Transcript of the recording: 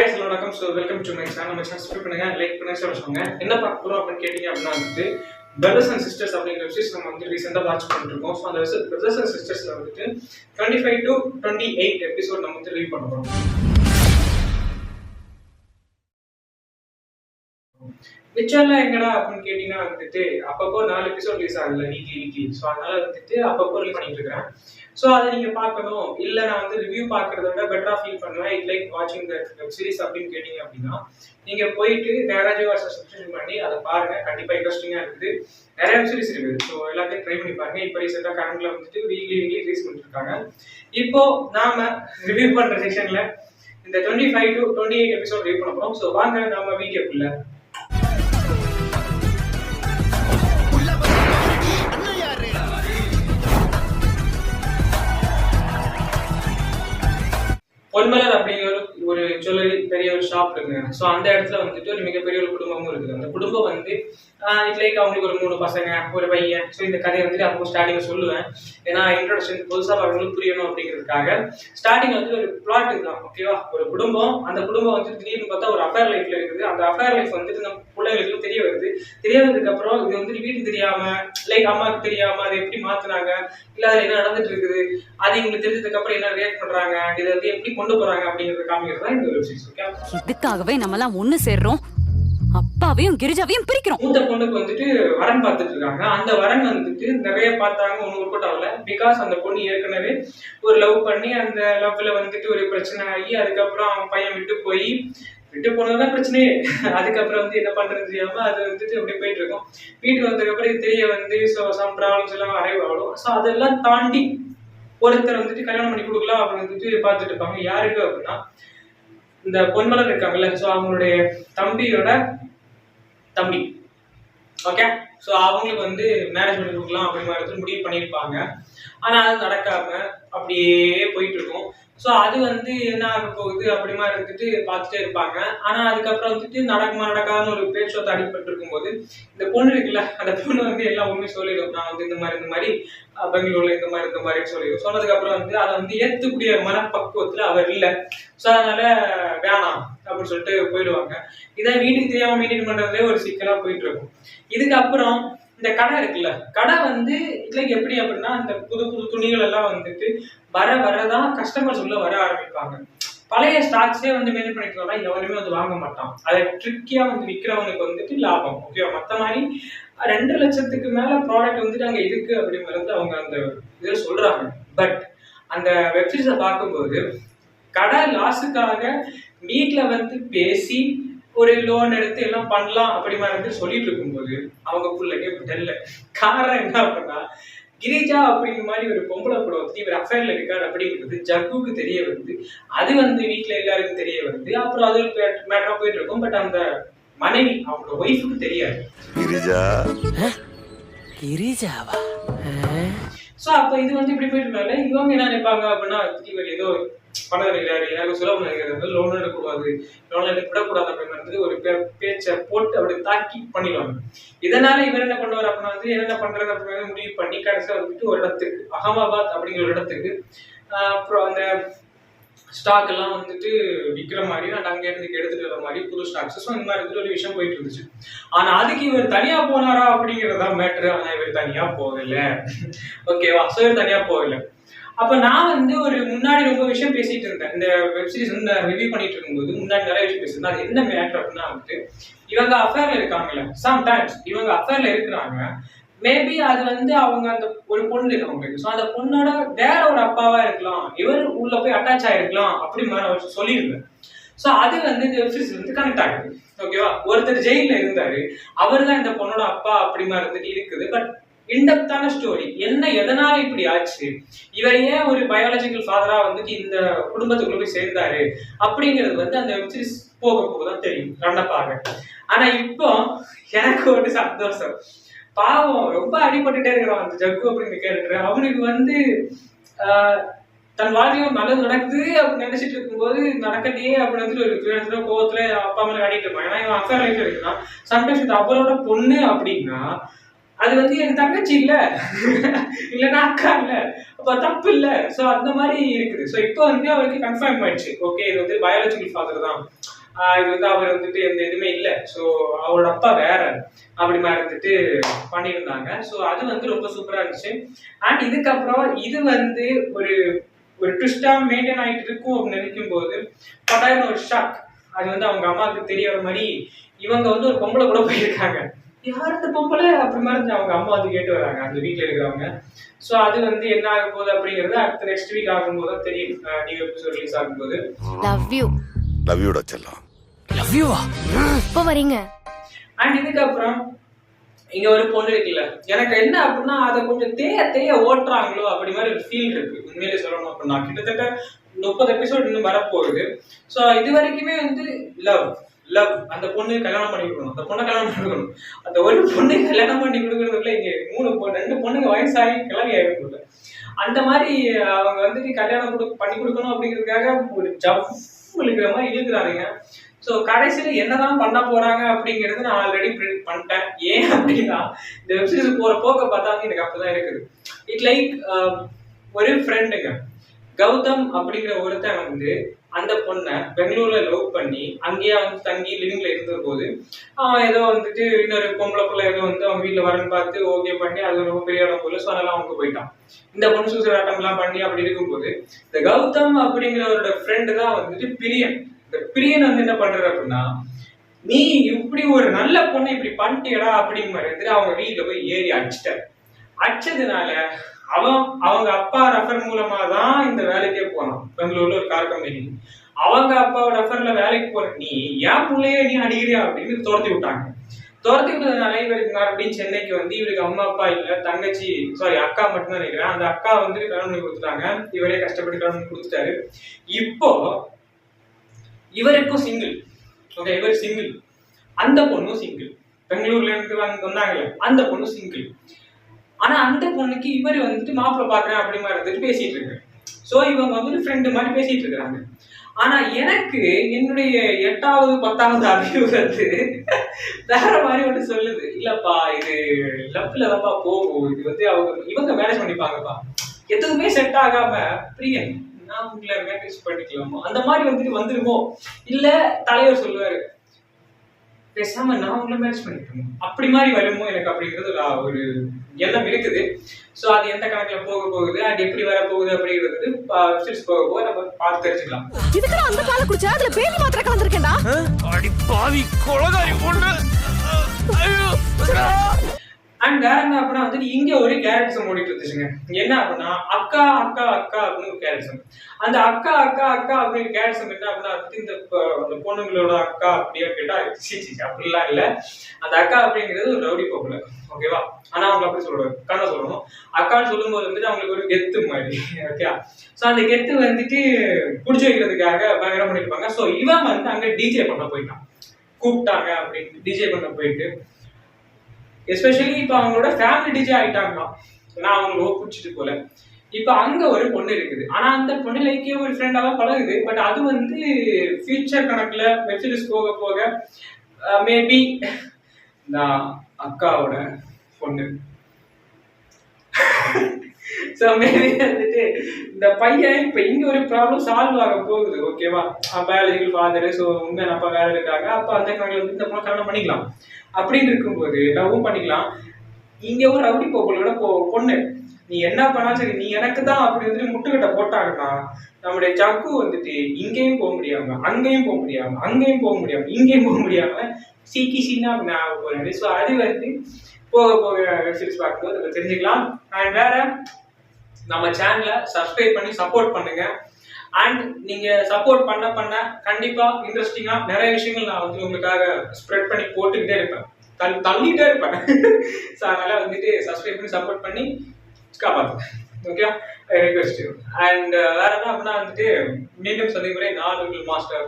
Hi hello வணக்கம். So welcome to my channel. நம்ம channel subscribe பண்ணுங்க, லைக் பண்ணுங்க, ஷேர் பண்ணுங்க. என்ன பார்க்க போறோம் அப்படின்னு கேட்டீங்க அப்படின்னா வந்துட்டு பிரதர்ஸ் அண்ட் சிஸ்டர்ஸ் அப்படிங்கிற விஷயம் நம்ம வந்து ரீசெண்டாக வாட்ச் பண்ணிட்டு இருக்கோம். ஸோ அந்த பிரதர்ஸ் அண்ட் சிஸ்டர்ஸ்ல வந்துட்டு 25 to 28 எபிசோட் நம்ம வந்து ரிவ்யூ பண்ண போறோம். மிச்சம்லாம் எங்கடா அப்படின்னு கேட்டீங்கன்னா வந்துட்டு அப்பப்போ 4 எபிசோட் ரிலீஸ் ஆகுதுல வீக்லி. ஸோ அதனால வந்துட்டு அப்பப்போ ரிலீஸ் பண்ணிட்டு இருக்கிறேன். ஸோ அதை நீங்க பார்க்கணும், இல்லை நான் வந்து ரிவ்யூ பார்க்கறத விட பெட்டரா ஃபீல் பண்ணுவேன், இட் லைக் வாட்சிங் த வெப் சீரிஸ் அப்படின்னு கேட்டீங்க அப்படின்னா நீங்க போயிட்டு நேராஜோ சப்ஸ்கிரிப்ஷன் பண்ணி அதை பாருங்க. கண்டிப்பா இன்ட்ரெஸ்டிங்கா இருக்குது. நிறைய வெப் சீரிஸ் இருக்குது. ஸோ எல்லாத்தையும் ட்ரை பண்ணி பாருங்க. இப்போ ரீசெண்டா கரண்ட்ல வந்துட்டு வீக்லி ரிலீஸ் பண்ணிட்டு இருக்காங்க. இப்போ நாம ரிவ்யூ பண்ற செக்ஷன்ல இந்த 25 to 28 எபிசோட் ரிவ்யூ பண்ண போறோம். ஸோ வாங்க நாம வீடியோக்குள்ள. பொன்மலர் அப்படிங்கிற ஒரு சொல்லி பெரிய ஒரு ஷாப் இருக்குங்க. ஸோ அந்த இடத்துல வந்துட்டு ஒரு மிகப்பெரிய ஒரு குடும்பமும் இருக்குது. அந்த குடும்பம் வந்து இட் லைக் அவங்களுக்கு ஒரு 3 பசங்க ஒரு பையன். ஸோ இந்த கதையை வந்துட்டு அப்போ ஸ்டார்டிங்ல சொல்லுவேன். ஏன்னா இன்ட்ரோடக்ஷன் புதுசாக அவங்களுக்கு புரியணும் அப்படிங்கிறதுக்காக ஸ்டார்டிங் வந்து ஒரு பிளாட் தான். ஓகேவா, ஒரு குடும்பம், அந்த குடும்பம் வந்து திடீர்னு பார்த்தா ஒரு அஃபேர் லைஃப்ல இருக்குது. அந்த அஃபேர் லைஃப் வந்துட்டு நம்ம பிள்ளைகளுக்கு தெரிய வருது. தெரியறதுக்கு அப்புறம் இது வந்து வீட்டுக்கு தெரியாம, லைக் அம்மாவுக்கு தெரியாம அதை எப்படி மாத்துனாங்க, இல்ல அதுல என்ன நடந்துட்டு இருக்குது, அது இவங்களுக்கு தெரிஞ்சதுக்கு அப்புறம் என்ன ரியாக்ட் பண்றாங்க, இதை வந்து எப்படி கொண்டு போறாங்க அப்படிங்கறது காமிக்கிறது தான் இந்த வெப் சீரிஸ். ஓகே, இதுக்காகவே நம்ம எல்லாம் ஒண்ணு சேர்றோம், அப்பாவையும் கிரிஜாவையும் பிரிக்கிறோம். மூத்த பொண்ணுக்கு வந்துட்டு வரன் பார்த்துட்டு இருக்காங்க. அந்த வரன் வந்துட்டு நிறைய பார்த்தாங்க, ஒன்னும் ஒர்க் அவுட் ஆகல. பிகாஸ் அந்த பொண்ணு ஏற்கனவே ஒரு லவ் பண்ணி அந்த லவ்ல வந்துட்டு ஒரு பிரச்சனை ஆகி அதுக்கப்புறம் அவன் பையன் விட்டு போனதுதான் பிரச்சனையே. அதுக்கப்புறம் வந்து என்ன பண்றது தெரியாம அது வந்துட்டு அப்படி போயிட்டு இருக்கும். வீட்டுக்கு வந்ததுக்கப்புறம் இது தெரிய வந்து சம் ப்ராப்ளம்ஸ் எல்லாம் அரைவ் ஆகும். ஸோ அதெல்லாம் தாண்டி ஒருத்தர் வந்துட்டு கல்யாணம் பண்ணி கொடுக்கலாம் அப்படின்னு வந்துட்டு பார்த்துட்டு இருப்பாங்க. யாருக்கு அப்படின்னா இந்த பொன்மலர் இருக்காங்கல்ல, ஸோ அவங்களுடைய தம்பியோட தம்பி. ஓகே, ஸோ அவங்களுக்கு வந்து மேரேஜ் பண்ணி கொடுக்கலாம் அப்படி மாதிரி முடிவு பண்ணியிருப்பாங்க. ஆனால் அது நடக்காம அப்படியே போயிட்டு இருக்கும். ஸோ அது வந்து என்ன ஆக போகுது அப்படிமா இருந்துட்டு பார்த்துட்டே இருப்பாங்க. ஆனால் அதுக்கப்புறம் வந்துட்டு நடக்காம ஒரு பேச்சுவார்த்தை அடிபட்டு இருக்கும்போது இந்த பொண்ணு இருக்குல்ல, அந்த பொண்ணு வந்து எல்லாம் உண்மையை சொல்லிடும். நான் வந்து இந்த மாதிரி பெங்களூர்ல இந்த மாதிரி சொல்லிடும். சொன்னதுக்கப்புறம் வந்து அதை வந்து ஏற்றுக்கூடிய மனப்பக்குவத்தில் அவர் இல்லை. ஸோ அதனால வேணாம் அப்படின்னு சொல்லிட்டு போயிடுவாங்க. இதை வீட்டுக்கு தெரியாம மெயின்டைன் பண்றதே ஒரு சிக்கலா போயிட்டு இருக்கும். இதுக்கப்புறம் இந்த கடை இருக்குல்ல, கடை வந்து இல்லைங்க எப்படி அப்படின்னா இந்த புது துணிகள் எல்லாம் வந்துட்டு வரதான் கஸ்டமர்ஸ் உள்ள வர ஆரம்பிப்பாங்க. பழைய ஸ்டாக்ஸே வந்து மெயின்டைன் பண்ணிட்டு வரலாம், எவருமே வந்து வாங்க மாட்டான். அதை ட்ரிக்கியா வந்து விற்கிறவனுக்கு வந்துட்டு லாபம். ஓகேவா, மற்ற மாதிரி 2 லட்சத்துக்கு மேல ப்ராடக்ட் வந்துட்டு அங்க இருக்கு அப்படிங்கிறது அவங்க அந்த இதில் சொல்றாங்க. பட் அந்த வெப்சைட்ஸை பார்க்கும்போது கடை லாஸுக்காக வீட்டுல வந்து பேசி ஒரு லோன் எடுத்து எல்லாம் பண்ணலாம் அப்படி மாதிரி சொல்லிட்டு இருக்கும்போது அவங்க பிள்ளைங்க விடல. காரணம் என்ன அப்படின்னா கிரிஜா அப்படிங்கிற மாதிரி ஒரு பொம்பளை கூட வந்து இவர் அஃபேர்ல இருக்காரு அப்படிங்கிறது ஜக்குக்கு தெரிய வருது. அது வந்து வீட்டுல எல்லாருக்கும் தெரிய வருது. அப்புறம் அது மேட்டரா போயிட்டு இருக்கும். பட் அந்த மனைவி அவங்களோட ஒய்ஃபுக்கு தெரியாது. சோ அப்ப இது வந்து இப்படி போயிட்டு இருந்தால இவங்க என்ன நினைப்பாங்க அப்படின்னா இவர் ஏதோ பணம் நினைக்கிறாரு, யாரும் சுலபம் நினைக்கிறாரு, லோன் எடுக்கக்கூடாது, லோன் எடுக்க விடக்கூடாது அப்படின்னு ஒரு பேச்சை போட்டு அப்படி தாக்கி பண்ணிடுவாங்க. இதனால இவர் என்ன பண்ணுவார் அப்படின்னா வந்து என்னென்ன பண்றது அப்படின்னு முடிவு பண்ணி கடைசியா வந்துட்டு ஒரு இடத்துக்கு அகமதாபாத் அப்படிங்கிற ஒரு இடத்துக்கு அப்புறம் அந்த ஸ்டாக் எல்லாம் வந்துட்டு விற்கிற மாதிரி அண்ட் அங்கே இருந்து எடுத்துட்டு வர மாதிரி புது ஸ்டாக்ஸ். ஸோ இந்த மாதிரி வந்துட்டு ஒரு விஷயம் போயிட்டு இருந்துச்சு. ஆனா அதுக்கு இவர் தனியா போனாரா அப்படிங்கிறதா மேட்ரு. ஆனா இவர் தனியா போகல. ஓகேவா, ஸோ இவர் தனியா போகல. அப்ப நான் வந்து ஒரு முன்னாடி ரொம்ப விஷயம் பேசிட்டு இருந்தேன். இந்த வெப்சீரிஸ் வந்து ரிவ்யூ பண்ணிட்டு இருக்கும்போது முன்னாடி நிறைய விஷயம் பேசியிருந்தேன். அது என்ன மேட்டர் அப்படின்னா வந்துட்டு இவங்க அஃபேர்ல இருக்காங்கல்ல, சம்டைம்ஸ் இவங்க அஃபேர்ல இருக்கிறாங்க. மேபி அது வந்து அவங்க அந்த ஒரு பொண்ணு இருக்கு அவங்களுக்கு. ஸோ அந்த பொண்ணோட வேற ஒரு அப்பாவா இருக்கலாம், இவர் உள்ள போய் அட்டாச் ஆயிருக்கலாம் அப்படி மாதிரி சொல்லியிருந்தேன். ஸோ அது வந்து இந்த வெப்சீரிஸ் வந்து கனெக்ட் ஆகுது. ஓகேவா, ஒருத்தர் ஜெயில இருந்தாரு, அவர் தான் இந்த பொண்ணோட அப்பா அப்படி மாதிரி இருந்துட்டு இருக்குது. பட் இன்டெப்தான ஸ்டோரி என்ன, எதனால இப்படி ஆச்சு, இவர் ஏன் ஒரு பயாலஜிக்கல் ஃபாதரா வந்துட்டு இந்த குடும்பத்துக்குள்ள போய் சேர்ந்தாரு அப்படிங்கிறது வந்து அந்த வெப்சீரிஸ் போகதான் தெரியும் கண்டப்பாக. ஆனா இப்போ எனக்கு ஒரு சந்தோஷம், பாவம் ரொம்ப அடிபட்டுட்டே இருக்கிறான் அந்த ஜக்கு அப்படின்னு கேட்டுக்கிறேன். அவனுக்கு வந்து தன் வாழ்க்கையும் நல்லது நடக்குது அப்படின்னு நினைச்சிட்டு இருக்கும்போது நடக்கலையே அப்படின்னு ஒரு கோவத்துல அப்பா மேல காட்டிட்டு இருப்பான். ஏன்னா இவன் அஃபேர் லைஃப்ல இருக்குன்னா சம்டைம்ஸ் இந்த அவரோட பொண்ணு அப்படின்னா அது வந்து எனக்கு தங்கச்சி இல்ல இல்லைன்னா அக்கா இல்ல, அப்ப தப்பு இல்ல. சோ அந்த மாதிரி இருக்குது. சோ இப்போ வந்து அவருக்கு கன்ஃபார்ம் ஆயிடுச்சு, ஓகே இது வந்து பயாலஜிக்கல் ஃபாதர் தான் இது வந்து அவர் வந்துட்டு எந்த இதுவுமே இல்லை, ஸோ அவரோட அப்பா வேற அப்படி மாதிரி வந்துட்டு பண்ணியிருந்தாங்க. ஸோ அது வந்து ரொம்ப சூப்பராக இருந்துச்சு. அண்ட் இதுக்கப்புறம் இது வந்து ஒரு ஒரு ட்விஸ்டாக மெயின்டைன் ஆகிட்டு இருக்கும் அப்படின்னு நினைக்கும் போது பட்டாயிரம் ஒரு ஷாக். அது வந்து அவங்க அம்மாவுக்கு தெரிய வர மாதிரி இவங்க வந்து ஒரு பொம்பளை கூட போயிருக்காங்க. யார் இந்த பொம்பளை அப்படி மாதிரி அவங்க அம்மா வந்து கேட்டு வராங்க அந்த வீட்டில் இருக்கிறவங்க. ஸோ அது வந்து என்ன ஆக போகுது அப்படிங்கிறது அடுத்த நெக்ஸ்ட் வீக் ஆகும்போது தான் தெரியும். நியூ எபிசோட் ரிலீஸ் ஆகும்போது. லவ் யூடா செல்லம். லவ் யூவா? எப்போ வரீங்க? அண்ட் இதுக்கப்புறம் இங்க ஒரு பொண்ணு இருக்குல்ல, எனக்கு என்ன அப்படின்னா அதை கொஞ்சம் தேய ஓட்டுறாங்களோ அப்படி மாதிரி ஒரு ஃபீல் இருக்கு. உண்மையிலே சொல்லணும் அப்படின்னா கிட்டத்தட்ட 30 எபிசோட் இன்னும் வரப்போகுது. ஸோ இது வரைக்குமே வந்து லவ் லவ் அந்த பொண்ணு கல்யாணம் பண்ணி கொடுக்கணும், அந்த பொண்ணை கல்யாணம் பண்ணி கொடுக்கணும், அந்த ஒரு பொண்ணு கல்யாணம் பண்ணி கொடுக்கறதுக்குள்ள இங்க 2 பொண்ணுங்க வயசாகி கிளம்பி ஆகிடுது. அந்த மாதிரி அவங்க வந்துட்டு கல்யாணம் பண்ணி கொடுக்கணும் அப்படிங்கிறதுக்காக ஒரு ஜவ் இழுக்கிற மாதிரி இழுக்கிறாருங்க. ஸோ கடைசியில் என்னதான் பண்ண போறாங்க அப்படிங்கிறது நான் ஆல்ரெடி ப்ரிடிக்ட் பண்ணிட்டேன். ஏன் அப்படின்னா இந்த வெப்சீரிஸ் போற போக்க பார்த்தா எனக்கு அப்படிதான் இருக்குது. இட் லைக் ஒரு ஃப்ரெண்டுங்க கௌதம் அப்படிங்கிற ஒருத்தன் வந்து அந்த பொண்ணை பெங்களூர்ல லவ் பண்ணி அங்கேயே வந்து தங்கி லிவிங்ல இருந்த போது அவன் ஏதோ வந்துட்டு இன்னொரு பொம்பளை பிள்ளை ஏதோ வந்து அவங்க வீட்டில் வரன்னு பார்த்து ஓகே பண்ணி அது ரொம்ப பெரிய இடம் போல. ஸோ அதெல்லாம் அவங்க போயிட்டான். இந்த பொண்ணு சூசைட் அட்டம் எல்லாம் பண்ணி அப்படி இருக்கும்போது இந்த கௌதம் அப்படிங்கிறவரோட ஃப்ரெண்டு தான் வந்துட்டு பிரியன். இந்த பிரியன் வந்து என்ன பண்றாரு அப்படின்னா, நீ இப்படி ஒரு நல்ல பொண்ணை இப்படி பண்ணிட்டியடா அப்படிங்கிற மாதிரி அவங்க வீட்டுல போய் ஏறி அடிச்சதுனால அவங்க அப்பா ரெஃபர் மூலமா தான் இந்த வேலைக்கே போனான். பெங்களூர்ல ஒரு கார் கம்பெனி அவங்க அப்பாவோட ரெஃபர்ல வேலைக்கு போற நீ ஏன் பிள்ளைய நீ அடிக்கிறியா அப்படின்னு துரத்தி விட்டாங்க. துரத்தி விட்டதுனால இவருக்கு மறுபடியும் சென்னைக்கு வந்து இவருக்கு அம்மா அப்பா இல்ல, தங்கச்சி அக்கா மட்டும்தான் நினைக்கிறேன். அந்த அக்கா வந்துட்டு கல்யாணம் பண்ணி கொடுத்துட்டாங்க. இவரே கஷ்டப்பட்டு கல்யாணம் பண்ணி கொடுத்துட்டாரு. இப்போ இவருக்கும் சிங்கிள். ஓகே, இவர் சிங்கிள், அந்த பொண்ணும் சிங்கிள். பெங்களூர்ல இருந்து வந்தாங்கல்ல அந்த பொண்ணு சிங்கிள். ஆனா அந்த பொண்ணுக்கு இவர் வந்துட்டு மாப்பிள்ளை பாக்குறேன் அப்படி மாதிரி இருந்துட்டு பேசிட்டு இருக்கு. ஸோ இவங்க வந்துட்டு ஃப்ரெண்டு மாதிரி பேசிட்டு இருக்கிறாங்க. ஆனா எனக்கு என்னுடைய 8வது 10வது அறிவு வந்து வேற மாதிரி ஒன்று சொல்லுது. இல்லப்பா இது லவ்ல தான்ப்பா போகும், இது வந்து இவங்க மேனேஜ் பண்ணிப்பாங்கப்பா. எதுவுமே செட் ஆகாம பிரியன் நான் உங்களை மேனேஜ் பண்ணிக்கலாமோ அந்த மாதிரி வந்துட்டு வந்துருமோ, இல்ல தலைவர் சொல்லுவாரு பேசாம நான் உங்களை மேனேஜ் பண்ணிக்கணும் அப்படி மாதிரி வருமோ எனக்கு அப்படிங்கிறது ஒரு எண்ணம் இருக்குது. ஸோ அது எந்த கணக்குல போகுது அண்ட் எப்படி வர போகுது அப்படிங்கிறது போக நம்ம பார்த்து தெரிஞ்சுக்கலாம். இதுக்கு அந்த பாலை குடிச்சா அதுல பேதி மாத்திரை கலந்துருக்கேன்டா. அடி பாவி கொலகாரி பொண்ணு. அண்ட் வேற என்ன அப்படின்னா வந்துட்டு இங்க ஒரு கேரக்டர்ஸ் ஓடிட்டு இருந்துச்சுங்க. என்ன அப்படின்னா அக்கா அக்கா அக்கா அப்படின்னு ஒரு கேரக்டர். அந்த அக்கா அக்கா அக்கா அப்படின்னு கேரக்டர் என்ன அப்படின்னா இந்த பொண்ணுங்களோட அக்கா அப்படியே கேட்டா அப்படிலாம் இல்லை. அந்த அக்கா அப்படிங்கிறது ஒரு ரவுடி பொம்பளை. ஓகேவா? ஆனா அவங்க அப்படி சொல்றாரு, அக்கான்னு சொல்லணும். அக்கான்னு சொல்லும் போது வந்துட்டு அவங்களுக்கு ஒரு கெத்து மாதிரி. ஓகே, ஸோ அந்த கெத்து வந்துட்டு பிடிச்சி வைக்கிறதுக்காக பயங்கரம் பண்ணிருப்பாங்க. ஸோ இவன் வந்து அங்க டிஜே பண்ண போயிட்டான். கூப்பிட்டாங்க அப்படின்னு டிஜே பண்ண போயிட்டு எஸ்பெஷலி இப்போ அவங்களோட ஃபேமிலி டிஜே ஆகிட்டாங்களாம். நான் அவங்களுக்கு பிடிச்சிட்டு போல. இப்போ அங்க ஒரு பொண்ணு இருக்குது. ஆனா அந்த பொண்ணு லைக்கே ஒரு ஃப்ரெண்டாக பழகுது. பட் அது வந்து ஃபியூச்சர் கணக்குல வெப்சீரிஸ் போக போக மேபி நான் அக்காவோட பொண்ணு. ஸோ மேபி வந்துட்டு இந்த பையன் இப்போ இங்க ஒரு ப்ராப்ளம் சால்வ் ஆக போகுது. ஓகேவா? பயாலஜிக்கல் ஃபாதரு, ஸோ உண்மை அப்பா வேலை இருக்காங்க. அப்போ அந்த கணக்கில் வந்து இந்த பொண்ணை கல்யாணம் பண்ணிக்கலாம் அப்படின்னு இருக்கும்போது லவ்வும் பண்ணிக்கலாம். இங்க ஒரு ரவுடி பொம்பளோட பொண்ணு நீ என்ன பண்ணாலும் சரி நீ எனக்கு தான் அப்படி வந்துட்டு முட்டுக்கட்டை போட்டாங்கன்னா நம்முடைய சக்கு வந்துட்டு இங்கேயும் போக முடியாம அங்கேயும் போக முடியாம அங்கேயும் போக முடியாம இங்கேயும் போக முடியாம சீனா நான் போறேன். ஸோ அது வந்து போக போக வெப்சீரிஸ் பார்க்கும்போது நம்ம தெரிஞ்சுக்கலாம். அண்ட் வேற நம்ம சேனலை சப்ஸ்கிரைப் பண்ணி சப்போர்ட் பண்ணுங்க. அண்ட் நீங்க சப்போர்ட் பண்ண கண்டிப்பா இன்ட்ரெஸ்டிங்கா நிறைய விஷயங்கள் நான் வந்து உங்களுக்காக ஸ்ப்ரெட் பண்ணி போட்டுக்கிட்டே இருப்பேன், தள்ளிட்டே இருப்பேன். ஸோ அதனால வந்துட்டு சப்ஸ்கிரைப் பண்ணி சப்போர்ட் பண்ணி காப்பாற்றுங்க. Okay, request. அண்ட் வேற என்ன அப்படின்னா வந்துட்டு மீண்டும் சந்திக்கிறேன். நான் உங்கள் மாஸ்டர்.